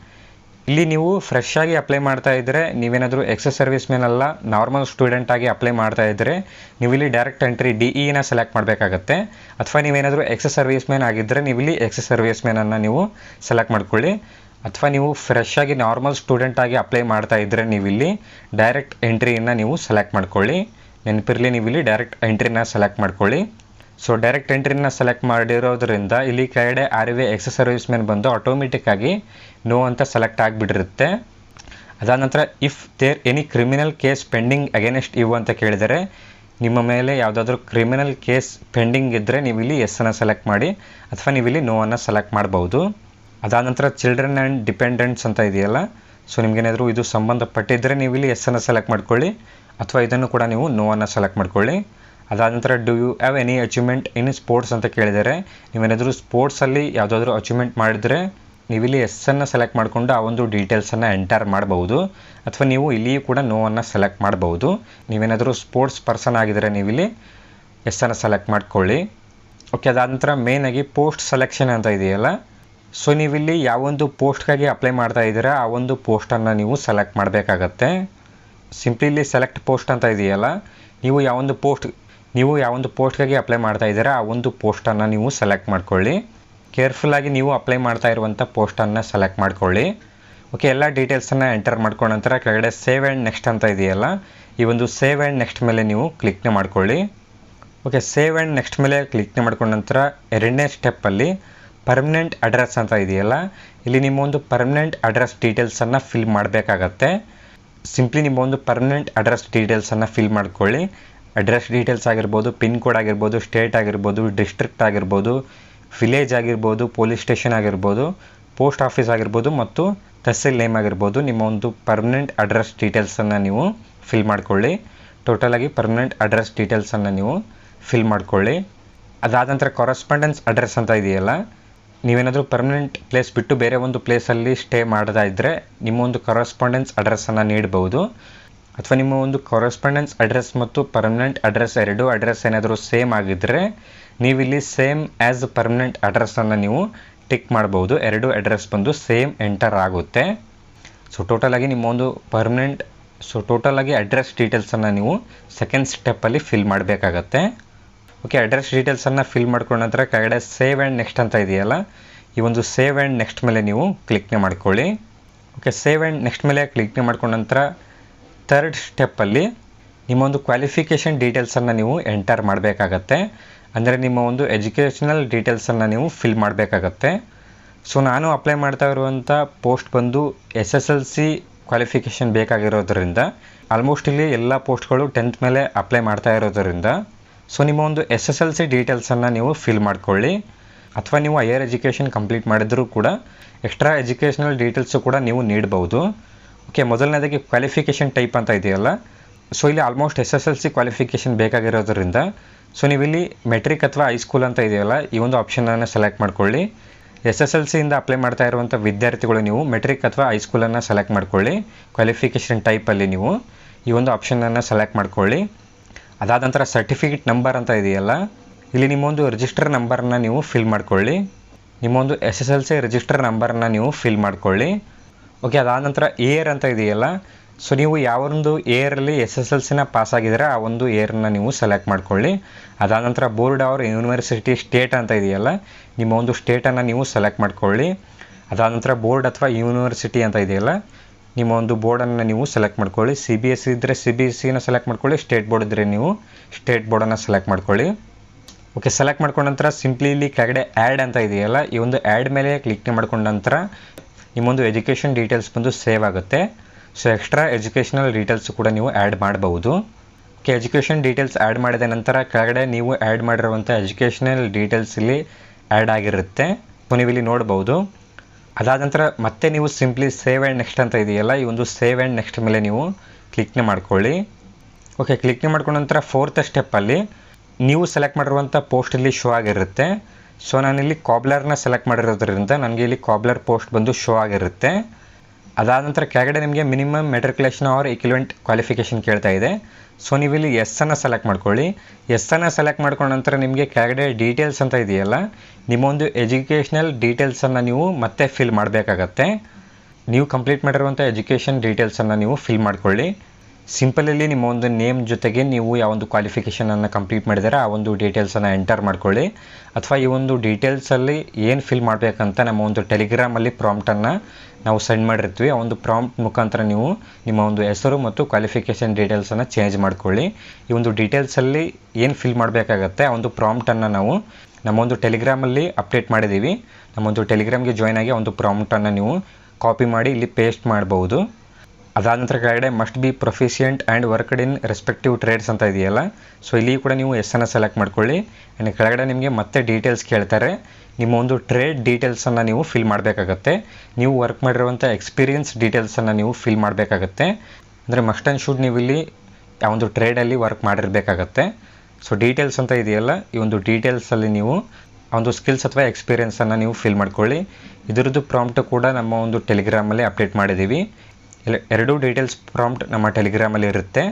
ಇಲ್ಲಿ ನೀವು ಫ್ರೆಶ್ ಆಗಿ ಅಪ್ಲೈ ಮಾಡ್ತಾ ಇದ್ದರೆ, ನೀವೇನಾದರೂ ಎಕ್ಸ್ ಸರ್ವಿಸ್ ಮೆನ್ ಅಲ್ಲ ನಾರ್ಮಲ್ ಸ್ಟೂಡೆಂಟ್ ಆಗಿ ಅಪ್ಲೈ ಮಾಡ್ತಾ ಇದ್ದರೆ ನೀವಿಲ್ಲಿ ಡೈರೆಕ್ಟ್ ಎಂಟ್ರಿ DEನ ಸೆಲೆಕ್ಟ್ ಮಾಡಬೇಕಾಗತ್ತೆ. ಅಥವಾ ನೀವೇನಾದರೂ ಎಕ್ಸ್ ಸರ್ವಿಸ್ ಮೆನ್ ಆಗಿದ್ದರೆ ನೀವಿಲ್ಲಿ ಎಕ್ಸ್ ಸರ್ವಿಸ್ ಮೆನನ್ನು ನೀವು ಸೆಲೆಕ್ಟ್ ಮಾಡ್ಕೊಳ್ಳಿ. ಅಥವಾ ನೀವು ಫ್ರೆಶ್ ಆಗಿ ನಾರ್ಮಲ್ ಸ್ಟೂಡೆಂಟ್ ಆಗಿ ಅಪ್ಲೈ ಮಾಡ್ತಾ ಇದ್ದರೆ ನೀವಿಲ್ಲಿ ಡೈರೆಕ್ಟ್ ಎಂಟ್ರಿಯನ್ನು ನೀವು ಸೆಲೆಕ್ಟ್ ಮಾಡ್ಕೊಳ್ಳಿ. ನೆನಪಿರಲಿ, ನೀವಿಲ್ಲಿ ಡೈರೆಕ್ಟ್ ಎಂಟ್ರಿನ ಸೆಲೆಕ್ಟ್ ಮಾಡ್ಕೊಳ್ಳಿ. ಸೊ ಡೈರೆಕ್ಟ್ ಎಂಟ್ರಿನ ಸೆಲೆಕ್ಟ್ ಮಾಡಿರೋದ್ರಿಂದ ಇಲ್ಲಿ ಕೆಳಗಡೆ RV ಎಕ್ಸ್ ಸರ್ವಿಸ್ ಮೆನ್ ಬಂದು ಆಟೋಮೆಟಿಕ್ಕಾಗಿ ನೋ ಅಂತ ಸೆಲೆಕ್ಟ್ ಆಗಿಬಿಟ್ಟಿರುತ್ತೆ. ಅದಾದ ನಂತರ if there any criminal case pending against you ಅಂತ ಕೇಳಿದರೆ ನಿಮ್ಮ ಮೇಲೆ ಯಾವುದಾದ್ರೂ ಕ್ರಿಮಿನಲ್ ಕೇಸ್ ಪೆಂಡಿಂಗ್ ಇದ್ದರೆ ನೀವಿಲ್ಲಿ ಎಸ್ಸನ್ನು ಸೆಲೆಕ್ಟ್ ಮಾಡಿ, ಅಥವಾ ನೀವಿಲ್ಲಿ ನೋವನ್ನು ಸೆಲೆಕ್ಟ್ ಮಾಡ್ಬೋದು. ಅದಾದ ನಂತರ ಚಿಲ್ಡ್ರನ್ ಆ್ಯಂಡ್ ಡಿಪೆಂಡೆಂಟ್ಸ್ ಅಂತ ಇದೆಯಲ್ಲ, ಸೊ ನಿಮಗೇನಾದರೂ ಇದು ಸಂಬಂಧಪಟ್ಟಿದ್ದರೆ ನೀವಿಲ್ಲಿ ಎಸ್ಸನ್ನು ಸೆಲೆಕ್ಟ್ ಮಾಡ್ಕೊಳ್ಳಿ, ಅಥವಾ ಇದನ್ನು ಕೂಡ ನೀವು ನೋವನ್ನು ಸೆಲೆಕ್ಟ್ ಮಾಡ್ಕೊಳ್ಳಿ. ಅದಾದ ನಂತರ do you have any achievement in sports ಅಂತ ಕೇಳಿದರೆ ನೀವೇನಾದರೂ ಸ್ಪೋರ್ಟ್ಸಲ್ಲಿ ಯಾವುದಾದ್ರೂ ಅಚೀವ್ಮೆಂಟ್ ಮಾಡಿದರೆ ನೀವಿಲ್ಲಿ ಎಸ್ಸನ್ನು ಸೆಲೆಕ್ಟ್ ಮಾಡಿಕೊಂಡು ಆ ಒಂದು ಡೀಟೇಲ್ಸನ್ನು ಎಂಟರ್ ಮಾಡಬಹುದು. ಅಥವಾ ನೀವು ಇಲ್ಲಿಯೂ ಕೂಡ ನೋವನ್ನು ಸೆಲೆಕ್ಟ್ ಮಾಡಬಹುದು. ನೀವೇನಾದರೂ ಸ್ಪೋರ್ಟ್ಸ್ ಪರ್ಸನ್ ಆಗಿದ್ದರೆ ನೀವಿಲ್ಲಿ ಎಸ್ಸನ್ನು ಸೆಲೆಕ್ಟ್ ಮಾಡ್ಕೊಳ್ಳಿ. ಓಕೆ, ಅದಾದ ನಂತರ ಮೇಯ್ನಾಗಿ ಪೋಸ್ಟ್ ಸೆಲೆಕ್ಷನ್ ಅಂತ ಇದೆಯಲ್ಲ, ಸೊ ನೀವಿಲ್ಲಿ ಯಾವೊಂದು ಪೋಸ್ಟ್ಗಾಗಿ ಅಪ್ಲೈ ಮಾಡ್ತಾ ಇದ್ದೀರಾ ಆ ಒಂದು ಪೋಸ್ಟನ್ನು ನೀವು ಸೆಲೆಕ್ಟ್ ಮಾಡಬೇಕಾಗತ್ತೆ. ಸಿಂಪ್ಲಿ ಇಲ್ಲಿ ಸೆಲೆಕ್ಟ್ ಪೋಸ್ಟ್ ಅಂತ ಇದೆಯಲ್ಲ, ನೀವು ಯಾವೊಂದು ಪೋಸ್ಟ್ಗಾಗಿ ಅಪ್ಲೈ ಮಾಡ್ತಾ ಇದ್ದೀರಾ ಆ ಒಂದು ಪೋಸ್ಟನ್ನು ನೀವು ಸೆಲೆಕ್ಟ್ ಮಾಡ್ಕೊಳ್ಳಿ. ಕೇರ್ಫುಲ್ಲಾಗಿ ನೀವು ಅಪ್ಲೈ ಮಾಡ್ತಾ ಇರುವಂಥ ಪೋಸ್ಟನ್ನು ಸೆಲೆಕ್ಟ್ ಮಾಡ್ಕೊಳ್ಳಿ. ಓಕೆ, ಎಲ್ಲ ಡೀಟೇಲ್ಸನ್ನು ಎಂಟರ್ ಮಾಡ್ಕೊಂಡ ನಂತರ ಕೆಳಗಡೆ ಸೇವ್ ಆ್ಯಂಡ್ ನೆಕ್ಸ್ಟ್ ಅಂತ ಇದೆಯಲ್ಲ, ಈ ಒಂದು ಸೇವ್ ಆ್ಯಂಡ್ ನೆಕ್ಸ್ಟ್ ಮೇಲೆ ನೀವು ಕ್ಲಿಕ್ನ ಮಾಡ್ಕೊಳ್ಳಿ. ಓಕೆ, ಸೇವ್ ಆ್ಯಂಡ್ ನೆಕ್ಸ್ಟ್ ಮೇಲೆ ಕ್ಲಿಕ್ನ ಮಾಡ್ಕೊಂಡ ನಂತರ 2ನೇ ಸ್ಟೆಪ್ಪಲ್ಲಿ ಪರ್ಮನೆಂಟ್ ಅಡ್ರೆಸ್ ಅಂತ ಇದೆಯಲ್ಲ, ಇಲ್ಲಿ ನಿಮ್ಮ ಒಂದು ಪರ್ಮನೆಂಟ್ ಅಡ್ರೆಸ್ ಡೀಟೇಲ್ಸನ್ನು ಫಿಲ್ ಮಾಡಬೇಕಾಗತ್ತೆ. ಸಿಂಪ್ಲಿ ನಿಮ್ಮ ಒಂದು ಪರ್ಮನೆಂಟ್ ಅಡ್ರೆಸ್ ಡೀಟೇಲ್ಸನ್ನು ಫಿಲ್ ಮಾಡ್ಕೊಳ್ಳಿ. ಅಡ್ರೆಸ್ ಡೀಟೇಲ್ಸ್ ಆಗಿರ್ಬೋದು, ಪಿನ್ ಕೋಡ್ ಆಗಿರ್ಬೋದು, ಸ್ಟೇಟ್ ಆಗಿರ್ಬೋದು, ಡಿಸ್ಟ್ರಿಕ್ಟ್ ಆಗಿರ್ಬೋದು, ವಿಲೇಜ್ ಆಗಿರ್ಬೋದು, ಪೊಲೀಸ್ ಸ್ಟೇಷನ್ ಆಗಿರ್ಬೋದು, ಪೋಸ್ಟ್ ಆಫೀಸ್ ಆಗಿರ್ಬೋದು ಮತ್ತು ತಹಸೀಲ್ ನೇಮ್ ಆಗಿರ್ಬೋದು. ನಿಮ್ಮ ಒಂದು ಪರ್ಮನೆಂಟ್ ಅಡ್ರೆಸ್ ಡೀಟೇಲ್ಸನ್ನು ನೀವು ಫಿಲ್ ಮಾಡ್ಕೊಳ್ಳಿ. ಟೋಟಲಾಗಿ ಪರ್ಮನೆಂಟ್ ಅಡ್ರೆಸ್ ಡೀಟೇಲ್ಸನ್ನು ನೀವು ಫಿಲ್ ಮಾಡ್ಕೊಳ್ಳಿ. ಅದಾದ ನಂತರ ಕರೆಸ್ಪಾಂಡೆನ್ಸ್ ಅಡ್ರೆಸ್ ಅಂತ ಇದೆಯಲ್ಲ, ನೀವೇನಾದರೂ ಪರ್ಮನೆಂಟ್ ಪ್ಲೇಸ್ ಬಿಟ್ಟು ಬೇರೆ ಒಂದು ಪ್ಲೇಸಲ್ಲಿ ಸ್ಟೇ ಮಾಡ್ತಾ ಇದ್ದರೆ ನಿಮ್ಮ ಒಂದು ಕರೆಸ್ಪಾಂಡೆನ್ಸ್ ಅಡ್ರೆಸ್ಸನ್ನು ನೀಡಬಹುದು. ಅಥವಾ ನಿಮ್ಮ ಒಂದು ಕರೆಸ್ಪಾಂಡೆನ್ಸ್ ಅಡ್ರೆಸ್ ಮತ್ತು ಪರ್ಮನೆಂಟ್ ಅಡ್ರೆಸ್ ಎರಡೂ ಅಡ್ರೆಸ್ ಏನಾದರೂ ಸೇಮ್ ಆಗಿದ್ದರೆ ನೀವಿಲ್ಲಿ ಸೇಮ್ ಆ್ಯಸ್ ಪರ್ಮನೆಂಟ್ ಅಡ್ರೆಸ್ಸನ್ನು ನೀವು ಟಿಕ್ ಮಾಡ್ಬೋದು. ಎರಡು ಅಡ್ರೆಸ್ ಬಂದು ಸೇಮ್ ಎಂಟರ್ ಆಗುತ್ತೆ. ಟೋಟಲಾಗಿ ನಿಮ್ಮ ಒಂದು ಟೋಟಲಾಗಿ ಅಡ್ರೆಸ್ ಡೀಟೇಲ್ಸನ್ನು ನೀವು ಸೆಕೆಂಡ್ ಸ್ಟೆಪ್ಪಲ್ಲಿ ಫಿಲ್ ಮಾಡಬೇಕಾಗತ್ತೆ. ಓಕೆ, ಅಡ್ರೆಸ್ ಡೀಟೇಲ್ಸನ್ನು ಫಿಲ್ ಮಾಡ್ಕೊಂಡ ನಂತರ ಕೆಳಗಡೆ ಸೇವ್ ಆ್ಯಂಡ್ ನೆಕ್ಸ್ಟ್ ಅಂತ ಇದೆಯಲ್ಲ, ಈ ಒಂದು ಸೇವ್ ಆ್ಯಂಡ್ ನೆಕ್ಸ್ಟ್ ಮೇಲೆ ನೀವು ಕ್ಲಿಕ್ನೆ ಮಾಡ್ಕೊಳ್ಳಿ. ಓಕೆ, ಸೇವ್ ಆ್ಯಂಡ್ ನೆಕ್ಸ್ಟ್ ಮೇಲೆ ಕ್ಲಿಕ್ನೆ ಮಾಡ್ಕೊಂಡ ನಂತರ ಥರ್ಡ್ ಸ್ಟೆಪ್ಪಲ್ಲಿ ನಿಮ್ಮ ಒಂದು ಕ್ವಾಲಿಫಿಕೇಷನ್ ಡೀಟೇಲ್ಸನ್ನು ನೀವು ಎಂಟರ್ ಮಾಡಬೇಕಾಗತ್ತೆ. ಅಂದರೆ ನಿಮ್ಮ ಒಂದು ಎಜುಕೇಷನಲ್ ಡೀಟೇಲ್ಸನ್ನು ನೀವು ಫಿಲ್ ಮಾಡಬೇಕಾಗತ್ತೆ. ನಾನು ಅಪ್ಲೈ ಮಾಡ್ತಾ ಇರುವಂಥ ಪೋಸ್ಟ್ ಬಂದು SSLC ಕ್ವಾಲಿಫಿಕೇಷನ್ ಬೇಕಾಗಿರೋದ್ರಿಂದ ಆಲ್ಮೋಸ್ಟ್ ಇಲ್ಲಿ ಎಲ್ಲ ಪೋಸ್ಟ್ಗಳು 10th ಮೇಲೆ ಅಪ್ಲೈ ಮಾಡ್ತಾ ಇರೋದರಿಂದ ನಿಮ್ಮ ಒಂದು SSLC ಡೀಟೇಲ್ಸನ್ನು ನೀವು ಫಿಲ್ ಮಾಡ್ಕೊಳ್ಳಿ. ಅಥವಾ ನೀವು ಹೈಯರ್ ಎಜುಕೇಷನ್ ಕಂಪ್ಲೀಟ್ ಮಾಡಿದರೂ ಕೂಡ ಎಕ್ಸ್ಟ್ರಾ ಎಜುಕೇಷನಲ್ ಡೀಟೇಲ್ಸು ಕೂಡ ನೀವು ನೀಡಬಹುದು. ಓಕೆ, ಮೊದಲನೇದಾಗಿ ಕ್ವಾಲಿಫಿಕೇಷನ್ ಟೈಪ್ ಅಂತ ಇದೆಯಲ್ಲ, ಇಲ್ಲಿ ಆಲ್ಮೋಸ್ಟ್ SSLC ಕ್ವಾಲಿಫಿಕೇಷನ್ ಬೇಕಾಗಿರೋದ್ರಿಂದ ನೀವಿಲ್ಲಿ ಮೆಟ್ರಿಕ್ ಅಥವಾ ಹೈಸ್ಕೂಲ್ ಅಂತ ಇದೆಯಲ್ಲ, ಈ ಒಂದು ಆಪ್ಷನನ್ನು ಸೆಲೆಕ್ಟ್ ಮಾಡ್ಕೊಳ್ಳಿ. SSLCಯಿಂದ ಅಪ್ಲೈ ಮಾಡ್ತಾ ಇರುವಂಥ ವಿದ್ಯಾರ್ಥಿಗಳು ನೀವು ಮೆಟ್ರಿಕ್ ಅಥವಾ ಹೈಸ್ಕೂಲನ್ನು ಸೆಲೆಕ್ಟ್ ಮಾಡ್ಕೊಳ್ಳಿ. ಕ್ವಾಲಿಫಿಕೇಷನ್ ಟೈಪಲ್ಲಿ ನೀವು ಈ ಒಂದು ಆಪ್ಷನನ್ನು ಸೆಲೆಕ್ಟ್ ಮಾಡ್ಕೊಳ್ಳಿ. ಅದಾದ ನಂತರ ಸರ್ಟಿಫಿಕೇಟ್ ನಂಬರ್ ಅಂತ ಇದೆಯಲ್ಲ, ಇಲ್ಲಿ ನಿಮ್ಮೊಂದು ರಿಜಿಸ್ಟರ್ ನಂಬರನ್ನು ನೀವು ಫಿಲ್ ಮಾಡ್ಕೊಳ್ಳಿ. ನಿಮ್ಮೊಂದು SSLC ರಿಜಿಸ್ಟರ್ ನಂಬರನ್ನು ನೀವು ಫಿಲ್ ಮಾಡ್ಕೊಳ್ಳಿ. ಓಕೆ, ಅದಾದ ನಂತರ ಇಯರ್ ಅಂತ ಇದೆಯಲ್ಲ, ನೀವು ಯಾವೊಂದು ಇಯರಲ್ಲಿ SSLCನ ಪಾಸ್ ಆಗಿದ್ದೀರಾ ಆ ಒಂದು ಇಯರನ್ನು ನೀವು ಸೆಲೆಕ್ಟ್ ಮಾಡ್ಕೊಳ್ಳಿ. ಅದಾದ ನಂತರ ಬೋರ್ಡ್ ಆರ್ ಯೂನಿವರ್ಸಿಟಿ ಸ್ಟೇಟ್ ಅಂತ ಇದೆಯಲ್ಲ, ನಿಮ್ಮ ಒಂದು ಸ್ಟೇಟನ್ನು ನೀವು ಸೆಲೆಕ್ಟ್ ಮಾಡ್ಕೊಳ್ಳಿ. ಅದಾದ ನಂತರ ಬೋರ್ಡ್ ಅಥವಾ ಯೂನಿವರ್ಸಿಟಿ ಅಂತ ಇದೆಯಲ್ಲ, ನಿಮ್ಮ ಒಂದು ಬೋರ್ಡನ್ನು ನೀವು ಸೆಲೆಕ್ಟ್ ಮಾಡ್ಕೊಳ್ಳಿ. CBSE ಇದ್ದರೆ CBSEನ ಸೆಲೆಕ್ಟ್ ಮಾಡ್ಕೊಳ್ಳಿ, ಸ್ಟೇಟ್ ಬೋರ್ಡ್ ಇದ್ದರೆ ನೀವು ಸ್ಟೇಟ್ ಬೋರ್ಡನ್ನು ಸೆಲೆಕ್ಟ್ ಮಾಡ್ಕೊಳ್ಳಿ. ಓಕೆ, ಸೆಲೆಕ್ಟ್ ಮಾಡ್ಕೊಂಡ ನಂತರ ಸಿಂಪ್ಲಿ ಇಲ್ಲಿ ಕೆಳಗಡೆ ಆ್ಯಡ್ ಅಂತ ಇದೆಯಲ್ಲ, ಈ ಒಂದು ಆ್ಯಡ್ ಮೇಲೆ ಕ್ಲಿಕ್ ಮಾಡ್ಕೊಂಡ ನಂತರ ನಿಮ್ಮೊಂದು ಎಜುಕೇಷನ್ ಡೀಟೇಲ್ಸ್ ಬಂದು ಸೇವ್ ಆಗುತ್ತೆ. ಎಕ್ಸ್ಟ್ರಾ ಎಜುಕೇಷನಲ್ ಡೀಟೇಲ್ಸ್ ಕೂಡ ನೀವು ಆ್ಯಡ್ ಮಾಡಬಹುದು. ಓಕೆ, ಎಜುಕೇಷನ್ ಡೀಟೇಲ್ಸ್ ಆ್ಯಡ್ ಮಾಡಿದ ನಂತರ ಕೆಳಗಡೆ ನೀವು ಆ್ಯಡ್ ಮಾಡಿರುವಂಥ ಎಜುಕೇಷನಲ್ ಡೀಟೇಲ್ಸ್ ಇಲ್ಲಿ ಆ್ಯಡ್ ಆಗಿರುತ್ತೆ. ನೀವು ಇಲ್ಲಿ ನೋಡ್ಬೋದು. ಅದಾದ ನಂತರ ಮತ್ತೆ ನೀವು ಸಿಂಪ್ಲಿ ಸೇವ್ ಆ್ಯಂಡ್ ನೆಕ್ಸ್ಟ್ ಅಂತ ಇದೆಯಲ್ಲ, ಈ ಒಂದು ಸೇವ್ ಆ್ಯಂಡ್ ನೆಕ್ಸ್ಟ್ ಮೇಲೆ ನೀವು ಕ್ಲಿಕ್ನೆ ಮಾಡ್ಕೊಳ್ಳಿ. ಓಕೆ, ಕ್ಲಿಕ್ನೆ ಮಾಡ್ಕೊಂಡ ನಂತರ ಫೋರ್ತ್ ಸ್ಟೆಪ್ಪಲ್ಲಿ ನೀವು ಸೆಲೆಕ್ಟ್ ಮಾಡಿರುವಂಥ ಪೋಸ್ಟ್ ಇಲ್ಲಿ ಶೋ ಆಗಿರುತ್ತೆ. ನಾನಿಲ್ಲಿ ಕಾಬ್ಲರ್ನ ಸೆಲೆಕ್ಟ್ ಮಾಡಿರೋದ್ರಿಂದ ನನಗೆ ಇಲ್ಲಿ ಕಾಬ್ಲರ್ ಪೋಸ್ಟ್ ಬಂದು ಶೋ ಆಗಿರುತ್ತೆ. ಅದಾದ ನಂತರ ಕೆಳಗಡೆ ನಿಮಗೆ minimum matriculation or equivalent qualification ಕೇಳ್ತಾ ಇದೆ. ನೀವು ಇಲ್ಲಿ ಎಸ್ಸನ್ನು ಸೆಲೆಕ್ಟ್ ಮಾಡ್ಕೊಳ್ಳಿ. ಎಸ್ಸನ್ನು ಸೆಲೆಕ್ಟ್ ಮಾಡ್ಕೊಂಡ ನಂತರ ನಿಮಗೆ ಕೆಳಗಡೆ ಡೀಟೇಲ್ಸ್ ಅಂತ ಇದೆಯಲ್ಲ, ನಿಮ್ಮೊಂದು ಎಜುಕೇಷನಲ್ ಡೀಟೇಲ್ಸನ್ನು ನೀವು ಮತ್ತೆ ಫಿಲ್ ಮಾಡಬೇಕಾಗತ್ತೆ. ನೀವು ಕಂಪ್ಲೀಟ್ ಮಾಡಿರುವಂಥ ಎಜುಕೇಷನ್ ಡೀಟೇಲ್ಸನ್ನು ನೀವು ಫಿಲ್ ಮಾಡ್ಕೊಳ್ಳಿ. ಸಿಂಪಲಲ್ಲಿ ನಿಮ್ಮ ಒಂದು ನೇಮ್ ಜೊತೆಗೆ ನೀವು ಯಾವೊಂದು ಕ್ವಾಲಿಫಿಕೇಷನನ್ನು ಕಂಪ್ಲೀಟ್ ಮಾಡಿದರೆ ಆ ಒಂದು ಡೀಟೇಲ್ಸನ್ನು ಎಂಟರ್ ಮಾಡ್ಕೊಳ್ಳಿ. ಅಥವಾ ಈ ಒಂದು ಡೀಟೇಲ್ಸಲ್ಲಿ ಏನು ಫಿಲ್ ಮಾಡಬೇಕಂತ ನಮ್ಮ ಒಂದು ಟೆಲಿಗ್ರಾಮಲ್ಲಿ ಪ್ರಾಂಪ್ಟನ್ನು ನಾವು ಸೆಂಡ್ ಮಾಡಿರ್ತೀವಿ. ಆ ಒಂದು ಪ್ರಾಂಪ್ಟ್ ಮುಖಾಂತರ ನೀವು ನಿಮ್ಮ ಒಂದು ಹೆಸರು ಮತ್ತು ಕ್ವಾಲಿಫಿಕೇಷನ್ ಡೀಟೇಲ್ಸನ್ನು ಚೇಂಜ್ ಮಾಡ್ಕೊಳ್ಳಿ. ಈ ಒಂದು ಡೀಟೇಲ್ಸಲ್ಲಿ ಏನು ಫಿಲ್ ಮಾಡಬೇಕಾಗತ್ತೆ ಆ ಒಂದು ಪ್ರಾಂಪ್ಟನ್ನು ನಾವು ನಮ್ಮೊಂದು ಟೆಲಿಗ್ರಾಮಲ್ಲಿ ಅಪ್ಡೇಟ್ ಮಾಡಿದ್ದೀವಿ. ನಮ್ಮೊಂದು ಟೆಲಿಗ್ರಾಮ್ಗೆ ಜಾಯ್ನ್ ಆಗಿ ಒಂದು ಪ್ರಾಂಪ್ಟನ್ನು ನೀವು ಕಾಪಿ ಮಾಡಿ ಇಲ್ಲಿ ಪೇಸ್ಟ್ ಮಾಡ್ಬೋದು. ಅದಾದ ನಂತರ ಕೆಳಗಡೆ must be proficient and worked in respective trades ಅಂತ ಇದೆಯಲ್ಲ, ಇಲ್ಲಿ ಕೂಡ ನೀವು ಎಸ್ಸನ್ನು ಸೆಲೆಕ್ಟ್ ಮಾಡ್ಕೊಳ್ಳಿ. ಆ್ಯಂಡ್ ಕೆಳಗಡೆ ನಿಮಗೆ ಮತ್ತೆ ಡೀಟೇಲ್ಸ್ ಕೇಳ್ತಾರೆ. ನಿಮ್ಮ ಒಂದು ಟ್ರೇಡ್ ಡೀಟೇಲ್ಸನ್ನು ನೀವು ಫಿಲ್ ಮಾಡಬೇಕಾಗತ್ತೆ. ನೀವು ವರ್ಕ್ ಮಾಡಿರುವಂಥ ಎಕ್ಸ್ಪೀರಿಯನ್ಸ್ ಡೀಟೇಲ್ಸನ್ನು ನೀವು ಫಿಲ್ ಮಾಡಬೇಕಾಗತ್ತೆ. ಅಂದರೆ ಮಸ್ಟ್ ಆ್ಯಂಡ್ ಶುಡ್ ನೀವು ಇಲ್ಲಿ ಯಾವೊಂದು ಟ್ರೇಡಲ್ಲಿ ವರ್ಕ್ ಮಾಡಿರಬೇಕಾಗತ್ತೆ. ಡೀಟೇಲ್ಸ್ ಅಂತ ಇದೆಯಲ್ಲ, ಈ ಒಂದು ಡೀಟೇಲ್ಸಲ್ಲಿ ನೀವು ಆ ಒಂದು ಸ್ಕಿಲ್ಸ್ ಅಥವಾ ಎಕ್ಸ್ಪೀರಿಯನ್ಸನ್ನು ನೀವು ಫಿಲ್ ಮಾಡ್ಕೊಳ್ಳಿ. ಇದರದ್ದು ಪ್ರಾಂಪ್ಟ್ ಕೂಡ ನಮ್ಮ ಒಂದು ಟೆಲಿಗ್ರಾಮಲ್ಲಿ ಅಪ್ಡೇಟ್ ಮಾಡಿದ್ದೀವಿ. ಎರಡೂ ಡೀಟೇಲ್ಸ್ ಪ್ರಾಂಪ್ಟ್ ನಮ್ಮ ಟೆಲಿಗ್ರಾಮಲ್ಲಿ ಇರುತ್ತೆ.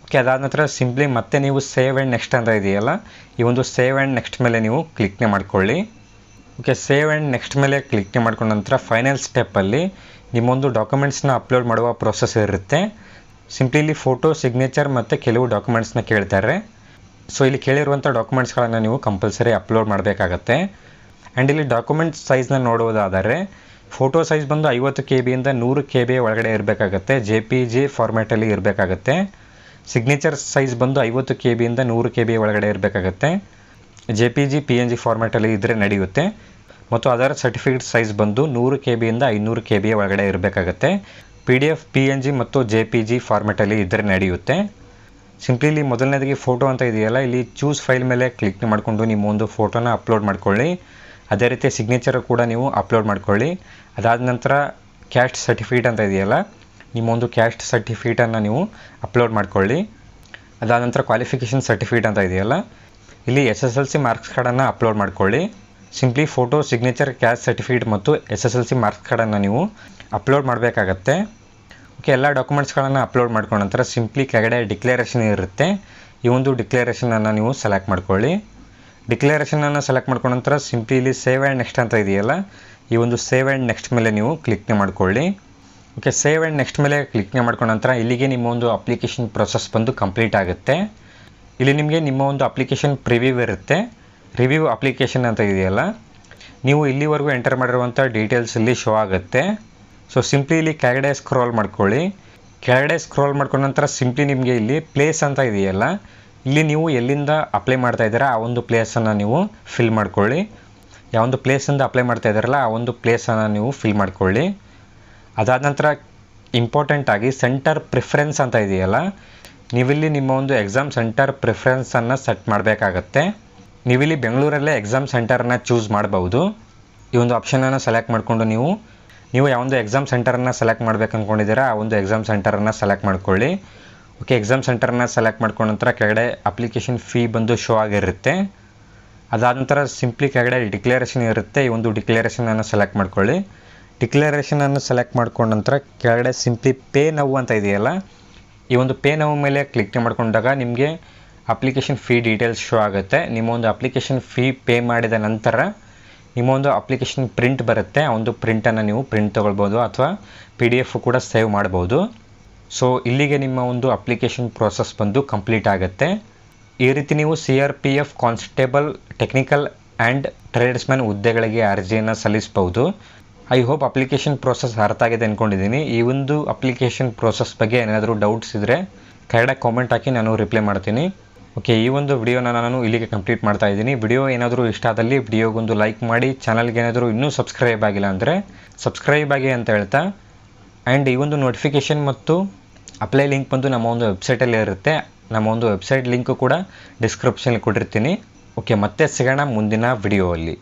ಓಕೆ, ಅದಾದ ನಂತರ ಸಿಂಪ್ಲಿ ಮತ್ತೆ ನೀವು ಸೇವ್ ಆ್ಯಂಡ್ ನೆಕ್ಸ್ಟ್ ಅಂತ ಇದೆಯಲ್ಲ, ಈ ಒಂದು ಸೇವ್ ಆ್ಯಂಡ್ ನೆಕ್ಸ್ಟ್ ಮೇಲೆ ನೀವು ಕ್ಲಿಕ್ನೆ ಮಾಡ್ಕೊಳ್ಳಿ. ಓಕೆ, ಸೇವ್ ಆ್ಯಂಡ್ ನೆಕ್ಸ್ಟ್ ಮೇಲೆ ಕ್ಲಿಕ್ನೆ ಮಾಡ್ಕೊಂಡ ನಂತರ ಫೈನಲ್ ಸ್ಟೆಪ್ಪಲ್ಲಿ ನಿಮ್ಮೊಂದು ಡಾಕ್ಯುಮೆಂಟ್ಸ್ನ ಅಪ್ಲೋಡ್ ಮಾಡುವ ಪ್ರೊಸೆಸ್ ಇರುತ್ತೆ. ಸಿಂಪ್ಲಿ ಇಲ್ಲಿ ಫೋಟೋ, ಸಿಗ್ನೇಚರ್ ಮತ್ತು ಕೆಲವು ಡಾಕ್ಯುಮೆಂಟ್ಸ್ನ ಕೇಳ್ತಾರೆ. ಇಲ್ಲಿ ಕೇಳಿರುವಂಥ ಡಾಕ್ಯುಮೆಂಟ್ಸ್ಗಳನ್ನು ನೀವು ಕಂಪಲ್ಸರಿ ಅಪ್ಲೋಡ್ ಮಾಡಬೇಕಾಗತ್ತೆ. ಆ್ಯಂಡ್ ಇಲ್ಲಿ ಡಾಕ್ಯುಮೆಂಟ್ ಸೈಜ್ನ ನೋಡುವುದಾದರೆ ಫೋಟೋ ಸೈಜ್ ಬಂದು 50 KB ಇಂದ 100 KB ಒಳಗಡೆ ಇರಬೇಕಾಗತ್ತೆ. JPG ಫಾರ್ಮ್ಯಾಟಲ್ಲಿ ಇರಬೇಕಾಗತ್ತೆ. ಸಿಗ್ನೇಚರ್ ಸೈಜ್ ಬಂದು 50 KB ಇಂದ 100 KB ಒಳಗಡೆ ಇರಬೇಕಾಗತ್ತೆ. JPG PNG ಫಾರ್ಮ್ಯಾಟಲ್ಲಿ ಇದ್ದರೆ ನಡೆಯುತ್ತೆ. ಮತ್ತು ಅದರ ಸರ್ಟಿಫಿಕೇಟ್ ಸೈಜ್ ಬಂದು 100 KB ಇಂದ 500 KB ಒಳಗಡೆ ಇರಬೇಕಾಗತ್ತೆ. PDF, PNG ಮತ್ತು JPG ಫಾರ್ಮೆಟಲ್ಲಿ ಇದ್ದರೆ ನಡೆಯುತ್ತೆ. ಸಿಂಪ್ಲಿ ಇಲ್ಲಿ ಮೊದಲನೇದಾಗಿ ಫೋಟೋ ಅಂತ ಇದೆಯಲ್ಲ, ಇಲ್ಲಿ ಚೂಸ್ ಫೈಲ್ ಮೇಲೆ ಕ್ಲಿಕ್ ಮಾಡಿಕೊಂಡು ನಿಮ್ಮ ಒಂದು ಫೋಟೋನ ಅಪ್ಲೋಡ್ ಮಾಡ್ಕೊಳ್ಳಿ. ಅದೇ ರೀತಿ ಸಿಗ್ನೇಚರ್ ಕೂಡ ನೀವು ಅಪ್ಲೋಡ್ ಮಾಡ್ಕೊಳ್ಳಿ. ಅದಾದ ನಂತರ ಕ್ಯಾಸ್ಟ್ ಸರ್ಟಿಫಿಕೇಟ್ ಅಂತ ಇದೆಯಲ್ಲ, ನಿಮ್ಮ ಒಂದು ಕ್ಯಾಸ್ಟ್ ಸರ್ಟಿಫಿಕೇಟನ್ನು ನೀವು ಅಪ್ಲೋಡ್ ಮಾಡ್ಕೊಳ್ಳಿ. ಅದಾದ ನಂತರ ಕ್ವಾಲಿಫಿಕೇಷನ್ ಸರ್ಟಿಫಿಕೇಟ್ ಅಂತ ಇದೆಯಲ್ಲ, ಇಲ್ಲಿ SSLC ಮಾರ್ಕ್ಸ್ ಕಾರ್ಡನ್ನು ಅಪ್ಲೋಡ್ ಮಾಡ್ಕೊಳ್ಳಿ. Simply photo, signature, caste certificate ಮತ್ತು SSLC ಮಾರ್ಕ್ಸ್ ಕಾರ್ಡನ್ನು ನೀವು ಅಪ್ಲೋಡ್ ಮಾಡಬೇಕಾಗತ್ತೆ. ಓಕೆ, ಎಲ್ಲ ಡಾಕ್ಯುಮೆಂಟ್ಸ್ಗಳನ್ನು ಅಪ್ಲೋಡ್ ಮಾಡ್ಕೊಂಡ ನಂತರ ಸಿಂಪ್ಲಿ ಕೆಳಗಡೆ ಡಿಕ್ಲರೇಷನ್ ಇರುತ್ತೆ. ಈ ಒಂದು ಡಿಕ್ಲರೇಷನನ್ನು ನೀವು ಸೆಲೆಕ್ಟ್ ಮಾಡ್ಕೊಳ್ಳಿ. ಡಿಕ್ಲರೇಷನನ್ನು ಸೆಲೆಕ್ಟ್ ಮಾಡ್ಕೊಂಡ ನಂತರ ಸಿಂಪ್ಲಿ ಇಲ್ಲಿ ಸೇವ್ ಆ್ಯಂಡ್ ನೆಕ್ಸ್ಟ್ ಅಂತ ಇದೆಯಲ್ಲ, ಈ ಒಂದು ಸೇವ್ ಆ್ಯಂಡ್ ನೆಕ್ಸ್ಟ್ ಮೇಲೆ ನೀವು ಕ್ಲಿಕ್ನ ಮಾಡ್ಕೊಳ್ಳಿ. ಓಕೆ, ಸೇವ್ ಆ್ಯಂಡ್ ನೆಕ್ಸ್ಟ್ ಮೇಲೆ ಕ್ಲಿಕ್ನ ಮಾಡ್ಕೊಂಡ ನಂತರ ಇಲ್ಲಿಗೆ ನಿಮ್ಮ ಒಂದು ಅಪ್ಲಿಕೇಶನ್ ಪ್ರೊಸೆಸ್ ಬಂದು ಕಂಪ್ಲೀಟ್ ಆಗುತ್ತೆ. ಇಲ್ಲಿ ನಿಮಗೆ ನಿಮ್ಮ ಒಂದು ಅಪ್ಲಿಕೇಶನ್ ಪ್ರಿವ್ಯೂ ಇರುತ್ತೆ. ರಿವ್ಯೂ ಅಪ್ಲಿಕೇಶನ್ ಅಂತ ಇದೆಯಲ್ಲ, ನೀವು ಇಲ್ಲಿವರೆಗೂ ಎಂಟರ್ ಮಾಡಿರುವಂಥ ಡೀಟೇಲ್ಸ್ ಇಲ್ಲಿ ಶೋ ಆಗುತ್ತೆ. ಸೊ ಸಿಂಪ್ಲಿ ಇಲ್ಲಿ ಕೆಳಗಡೆ ಸ್ಕ್ರೋಲ್ ಮಾಡ್ಕೊಳ್ಳಿ. ಕೆಳಗಡೆ ಸ್ಕ್ರೋಲ್ ಮಾಡ್ಕೊಂಡ ನಂತರ ಸಿಂಪ್ಲಿ ನಿಮಗೆ ಇಲ್ಲಿ ಪ್ಲೇಸ್ ಅಂತ ಇದೆಯಲ್ಲ, ಇಲ್ಲಿ ನೀವು ಎಲ್ಲಿಂದ ಅಪ್ಲೈ ಮಾಡ್ತಾ ಇದ್ದೀರಾ ಆ ಒಂದು ಪ್ಲೇಸನ್ನು ನೀವು ಫಿಲ್ ಮಾಡ್ಕೊಳ್ಳಿ. ಯಾವೊಂದು ಪ್ಲೇಸಿಂದ ಅಪ್ಲೈ ಮಾಡ್ತಾ ಇದ್ದಾರಲ್ಲ ಆ ಒಂದು ಪ್ಲೇಸನ್ನು ನೀವು ಫಿಲ್ ಮಾಡ್ಕೊಳ್ಳಿ. ಅದಾದ ನಂತರ ಇಂಪಾರ್ಟೆಂಟ್ ಆಗಿ ಸೆಂಟರ್ ಪ್ರಿಫರೆನ್ಸ್ ಅಂತ ಇದೆಯಲ್ಲ, ನೀವಿಲ್ಲಿ ನಿಮ್ಮ ಒಂದು ಎಕ್ಸಾಮ್ ಸೆಂಟರ್ ಪ್ರಿಫರೆನ್ಸನ್ನು ಸೆಟ್ ಮಾಡಬೇಕಾಗತ್ತೆ. ನೀವಿಲ್ಲಿ ಬೆಂಗಳೂರಲ್ಲೇ ಎಕ್ಸಾಮ್ ಸೆಂಟರನ್ನು ಚೂಸ್ ಮಾಡ್ಬೋದು. ಈ ಒಂದು ಆಪ್ಷನನ್ನು ಸೆಲೆಕ್ಟ್ ಮಾಡಿಕೊಂಡು ನೀವು ಯಾವೊಂದು ಎಕ್ಸಾಮ್ ಸೆಂಟರನ್ನು ಸೆಲೆಕ್ಟ್ ಮಾಡ್ಬೇಕು ಅಂದ್ಕೊಂಡಿದ್ದೀರಾ ಆ ಒಂದು ಎಕ್ಸಾಮ್ ಸೆಂಟರನ್ನು ಸೆಲೆಕ್ಟ್ ಮಾಡ್ಕೊಳ್ಳಿ. ಓಕೆ, ಎಕ್ಸಾಮ್ ಸೆಂಟರನ್ನು ಸೆಲೆಕ್ಟ್ ಮಾಡ್ಕೊಂಡ ನಂತರ ಕೆಳಗಡೆ ಅಪ್ಲಿಕೇಶನ್ ಫೀ ಬಂದು ಶೋ ಆಗಿರುತ್ತೆ. ಅದಾದ ನಂತರ ಸಿಂಪ್ಲಿ ಕೆಳಗಡೆ ಡಿಕ್ಲರೇಷನ್ ಇರುತ್ತೆ. ಈ ಒಂದು ಡಿಕ್ಲರೇಷನನ್ನು ಸೆಲೆಕ್ಟ್ ಮಾಡ್ಕೊಳ್ಳಿ. ಡಿಕ್ಲರೇಷನನ್ನು ಸೆಲೆಕ್ಟ್ ಮಾಡ್ಕೊಂಡ ನಂತರ ಕೆಳಗಡೆ ಸಿಂಪ್ಲಿ ಪೇ ನೌ ಅಂತ ಇದೆಯಲ್ಲ, ಈ ಒಂದು ಪೇ ನೌ ಮೇಲೆ ಕ್ಲಿಕ್ ಮಾಡ್ಕೊಂಡಾಗ ನಿಮಗೆ ಅಪ್ಲಿಕೇಶನ್ ಫೀ ಡೀಟೇಲ್ಸ್ ಶೋ ಆಗುತ್ತೆ. ನಿಮ್ಮ ಒಂದು ಅಪ್ಲಿಕೇಶನ್ ಫೀ ಪೇ ಮಾಡಿದ ನಂತರ ನಿಮ್ಮ ಒಂದು ಅಪ್ಲಿಕೇಶನ್ ಪ್ರಿಂಟ್ ಬರುತ್ತೆ. ಆ ಒಂದು ಪ್ರಿಂಟನ್ನು ನೀವು ಪ್ರಿಂಟ್ ತೊಗೊಳ್ಬೋದು ಅಥವಾ PDF ಕೂಡ ಸೇವ್ ಮಾಡ್ಬೋದು. ಸೊ ಇಲ್ಲಿಗೆ ನಿಮ್ಮ ಒಂದು ಅಪ್ಲಿಕೇಶನ್ ಪ್ರೋಸೆಸ್ ಬಂದು ಕಂಪ್ಲೀಟ್ ಆಗುತ್ತೆ. ಈ ರೀತಿ ನೀವು CRPF constable, technical and tradesman ಹುದ್ದೆಗಳಿಗೆ ಅರ್ಜಿಯನ್ನು ಸಲ್ಲಿಸಬಹುದು. ಐ ಹೋಪ್ ಅಪ್ಲಿಕೇಶನ್ ಪ್ರೋಸೆಸ್ ಅರ್ಥ ಆಗಿದೆ ಅಂದ್ಕೊಂಡಿದ್ದೀನಿ. ಈ ಒಂದು ಅಪ್ಲಿಕೇಶನ್ ಪ್ರೋಸೆಸ್ ಬಗ್ಗೆ ಏನಾದರೂ ಡೌಟ್ಸ್ ಇದ್ದರೆ ಕೆಳಗಡೆ ಕಾಮೆಂಟ್ ಹಾಕಿ ನಾನು ರಿಪ್ಲೈ ಮಾಡ್ತೀನಿ. ಓಕೆ, ಈ ಒಂದು ವಿಡಿಯೋನ ನಾನು ಇಲ್ಲಿಗೆ ಕಂಪ್ಲೀಟ್ ಮಾಡ್ತಾ ಇದ್ದೀನಿ. ವಿಡಿಯೋ ಏನಾದರೂ ಇಷ್ಟ ಆದಲ್ಲಿ ವಿಡಿಯೋಗೊಂದು ಲೈಕ್ ಮಾಡಿ. ಚಾನಲ್ಗೆ ಏನಾದರೂ ಇನ್ನೂ ಸಬ್ಸ್ಕ್ರೈಬ್ ಆಗಿಲ್ಲ ಅಂದರೆ ಸಬ್ಸ್ಕ್ರೈಬ್ ಆಗಿ ಅಂತ ಹೇಳ್ತಾ, ಆ್ಯಂಡ್ ಈ ಒಂದು ನೋಟಿಫಿಕೇಷನ್ ಮತ್ತು ಅಪ್ಲೈ ಲಿಂಕ್ ಬಂದು ನಮ್ಮ ಒಂದು ವೆಬ್ಸೈಟಲ್ಲಿ ಇರುತ್ತೆ. ನಮ್ಮ ಒಂದು ವೆಬ್ಸೈಟ್ ಲಿಂಕು ಕೂಡ ಡಿಸ್ಕ್ರಿಪ್ಷನಲ್ಲಿ ಕೊಟ್ಟಿರ್ತೀನಿ. ಓಕೆ, ಮತ್ತೆ ಸಿಗೋಣ ಮುಂದಿನ ವಿಡಿಯೋಲ್ಲಿ.